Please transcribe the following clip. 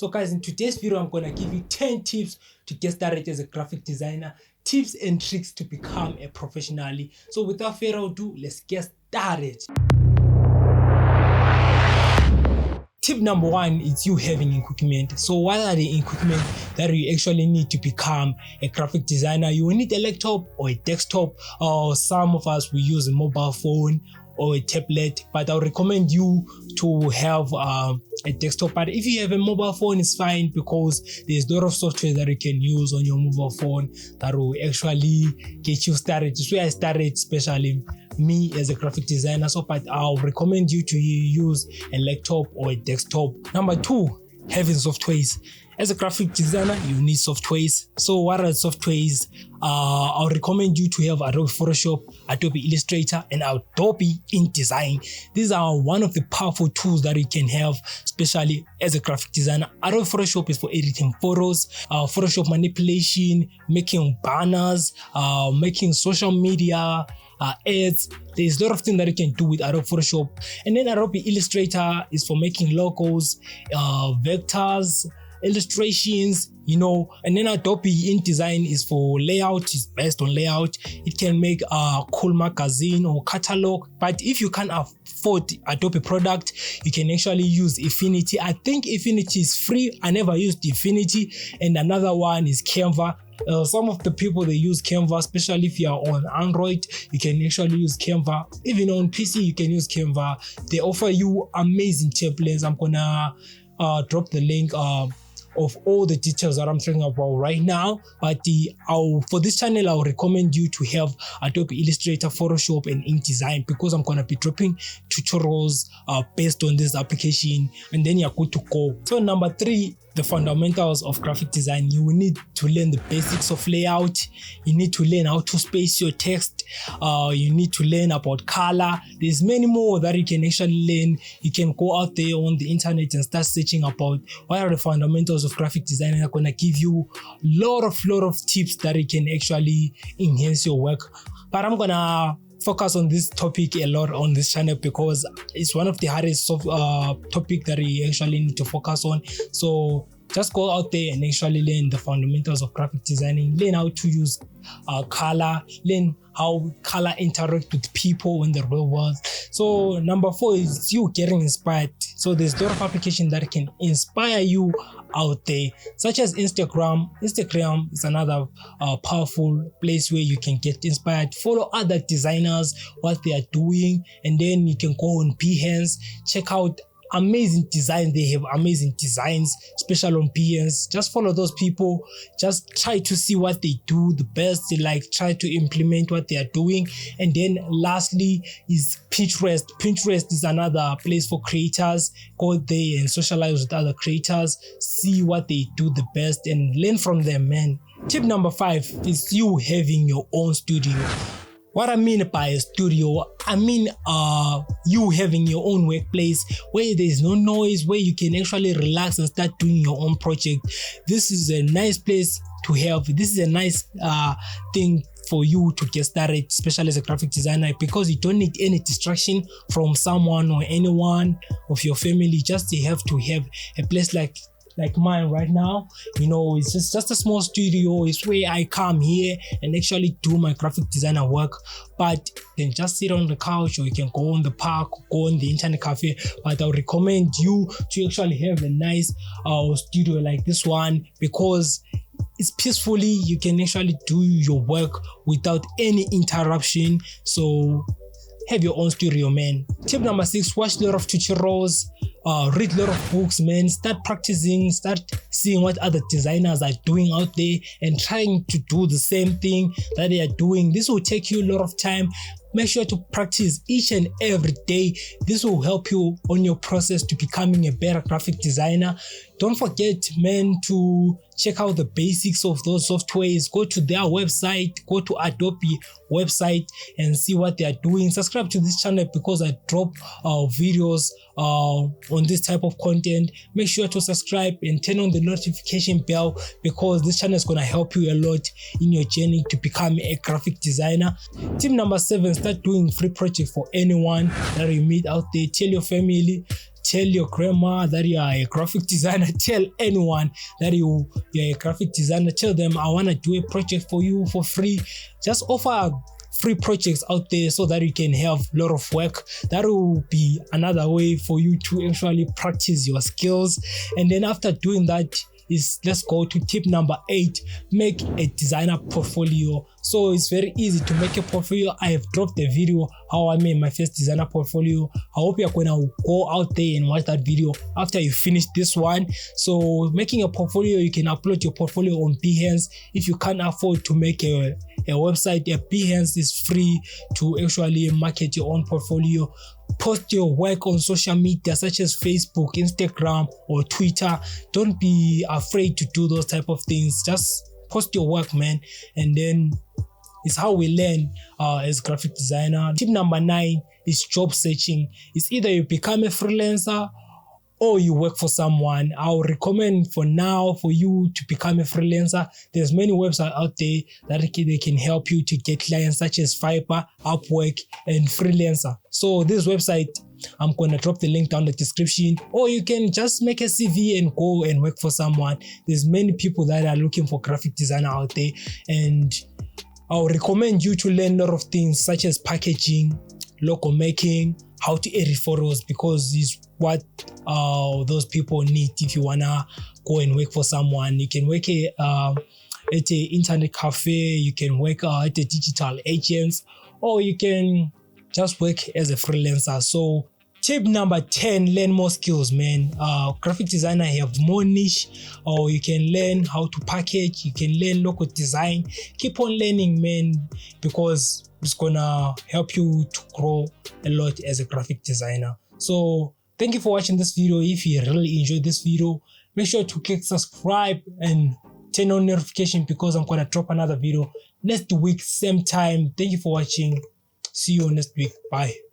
So guys, in today's video, I'm gonna give you 10 tips to get started as a graphic designer, tips and tricks to become a professional. So without further ado, let's get started. Tip number 1 is you having equipment. So what are the equipment that you actually need to become a graphic designer? You will need a laptop or a desktop, or some of us we use a mobile phone or a tablet, but I would recommend you to have a desktop. But if you have a mobile phone, it's fine because there's a lot of software that you can use on your mobile phone that will actually get you started. This way I started, especially me as a graphic designer. So but I'll recommend you to use a laptop or a desktop. Number 2, having softwares. As a graphic designer, you need softwares. So what are softwares? I'll recommend you to have Adobe Photoshop, Adobe Illustrator, and Adobe InDesign. These are one of the powerful tools that you can have, especially as a graphic designer. Adobe Photoshop is for editing photos, Photoshop manipulation, making banners, making social media ads. There's a lot of things that you can do with Adobe Photoshop. And then Adobe Illustrator is for making logos, vectors, illustrations, and then Adobe InDesign is for layout. It's based on layout. It can make a cool magazine or catalog. But if you can't afford Adobe product, you can actually use Affinity. I think Affinity is free. I never used Affinity. And another one is Canva. Some of the people, they use Canva, especially if you are on Android. You can actually use Canva. Even on PC, you can use Canva. They offer you amazing templates. I'm gonna drop the link of all the details that I'm talking about right now. But for this channel, I'll recommend you to have Adobe Illustrator, Photoshop, and InDesign, because I'm gonna be dropping tutorials based on this application, and then you're good to go. So number 3, the fundamentals of graphic design. You will need to learn the basics of layout. You need to learn how to space your text. You need to learn about color. There's many more that you can actually learn. You can go out there on the internet and start searching about what are the fundamentals of graphic design, and I'm gonna give you lot of tips that you can actually enhance your work. But I'm gonna focus on this topic a lot on this channel because it's one of the hardest topic that you actually need to focus on. So just go out there and actually learn the fundamentals of graphic designing, learn how to use color, learn how color interact with people in the real world. So number 4 is you getting inspired. So there's a lot of applications that can inspire you out there, such as Instagram. Instagram is another powerful place where you can get inspired. Follow other designers, what they are doing, and then you can go on BEHANCE, check out amazing designs. They have amazing designs, especially on BEHANCE. Just follow those people. Just try to see what they do the best. Like try to implement what they are doing. And then lastly is Pinterest. Pinterest is another place for creators. Go there and socialize with other creators. See what they do the best and learn from them, man. Tip number 5 is you having your own studio. What I mean by a studio, I mean you having your own workplace where there's no noise, where you can actually relax and start doing your own project. This is a nice place to have. This is a nice thing for you to get started, especially as a graphic designer, because you don't need any distraction from someone or anyone of your family. Just you have to have a place like mine right now. It's just a small studio. It's where I come here and actually do my graphic designer work. But you can just sit on the couch, or you can go on the park, go on the internet cafe. But I would recommend you to actually have a nice studio like this one, because it's peacefully. You can actually do your work without any interruption. So have your own studio, man. Tip number 6, watch a lot of tutorials, read a lot of books, man. Start practicing, start seeing what other designers are doing out there and trying to do the same thing that they are doing. This will take you a lot of time. Make sure to practice each and every day. This will help you on your process to becoming a better graphic designer. Don't forget, man, to check out the basics of those softwares. Go to their website, go to Adobe website and see what they are doing. Subscribe to this channel because I drop videos on this type of content. Make sure to subscribe and turn on the notification bell, because this channel is going to help you a lot in your journey to become a graphic designer. Tip number 7, start doing free projects for anyone that you meet out there. Tell your family, tell your grandma that you are a graphic designer. Tell anyone that you're a graphic designer. Tell them, I want to do a project for you for free. Just offer free projects out there so that you can have a lot of work. That will be another way for you to actually practice your skills. And then after doing that, let's go to tip number 8. Make a designer portfolio. So it's very easy to make a portfolio. I have dropped a video how I made my first designer portfolio. I hope you're going to go out there and watch that video after you finish this one. So making a portfolio, you can upload your portfolio on BEHANCE. If you can't afford to make a website, BEHANCE is free to actually market your own portfolio. Post your work on social media such as Facebook, Instagram, or Twitter. Don't be afraid to do those type of things. Just post your work, man. And then it's how we learn as graphic designer. Tip number 9 is job searching. It's either you become a freelancer or you work for someone. I would recommend for now for you to become a freelancer. There's many websites out there that they can help you to get clients such as Fiverr, Upwork, and Freelancer. So this website, I'm going to drop the link down in the description, or you can just make a CV and go and work for someone. There's many people that are looking for graphic designer out there, and I'll recommend you to learn a lot of things such as packaging, logo making, how to edit photos, because it's what those people need. If you wanna go and work for someone, you can work at an internet cafe, you can work at a digital agents, or you can just work as a freelancer. So tip number 10, learn more skills, man. Graphic designer have more niche, or you can learn how to package, you can learn logo design. Keep on learning, man, because it's gonna help you to grow a lot as a graphic designer. So thank you for watching this video. If you really enjoyed this video, make sure to click subscribe and turn on notification, because I'm gonna drop another video next week, same time. Thank you for watching. See you next week. Bye.